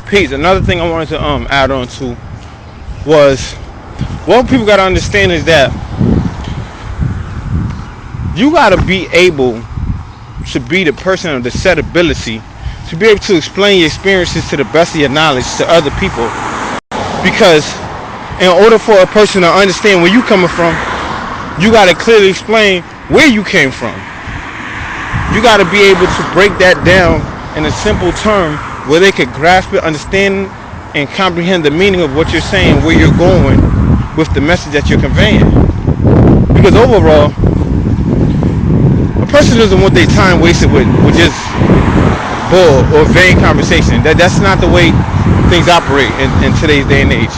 Peace. Another thing I wanted to add on to was what people gotta understand is that you gotta be able to be the person of the set ability to be able to explain your experiences to the best of your knowledge to other people. Because in order for a person to understand where you coming from, you gotta clearly explain where you came from. You gotta be able to break that down in a simple term where they could grasp it, understand and comprehend the meaning of what you're saying, where you're going with the message that you're conveying. Because overall, a person doesn't want their time wasted with just bull or vain conversation. That's not the way things operate in today's day and age.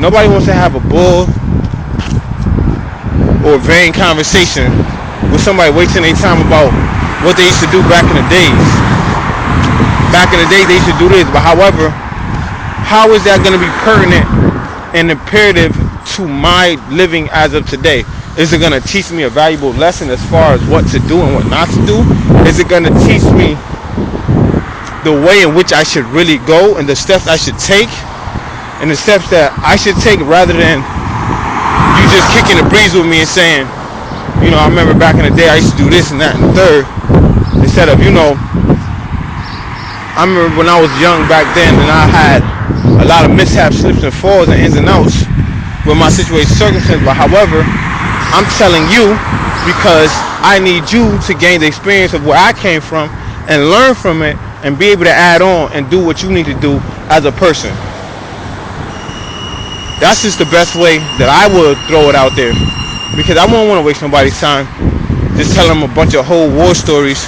Nobody wants to have a bull or vain conversation with somebody wasting their time about what they used to do back in the days. Back in the day, they used to do this, but however, how is that going to be pertinent and imperative to my living as of today? Is it going to teach me a valuable lesson as far as what to do and what not to do? Is it going to teach me the way in which I should really go and the steps I should take and the steps that I should take, rather than you just kicking the breeze with me and saying, I remember back in the day I used to do this and that and the third, instead of, I remember when I was young back then and I had a lot of mishaps, slips and falls and ins and outs with my situation circumstance. But however, I'm telling you because I need you to gain the experience of where I came from and learn from it and be able to add on and do what you need to do as a person. That's just the best way that I would throw it out there, because I won't want to waste nobody's time just telling them a bunch of whole war stories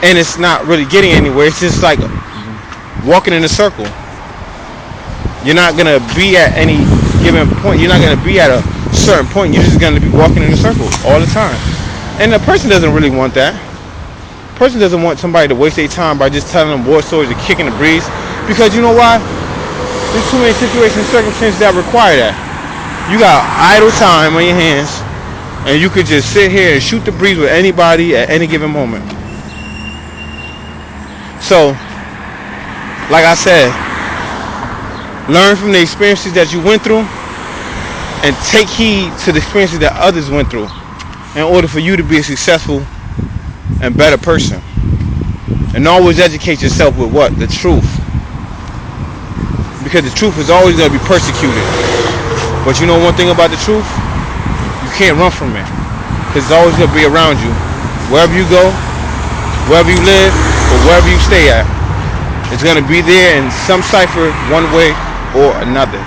and it's not really getting anywhere. It's just like walking in a circle. You're not going to be at any given point. You're not going to be at a certain point. You're just going to be walking in a circle all the time. And the person doesn't really want that. The person doesn't want somebody to waste their time by just telling them war stories or kicking the breeze. Because you know why? There's too many situations and circumstances that require that. You got idle time on your hands and you could just sit here and shoot the breeze with anybody at any given moment. So, like I said, learn from the experiences that you went through and take heed to the experiences that others went through in order for you to be a successful and better person. And always educate yourself with what? The truth. Because the truth is always going to be persecuted. But you know one thing about the truth? You can't run from it. Because it's always going to be around you. Wherever you go, wherever you live, or wherever you stay at, it's going to be there in some cipher, one way or another.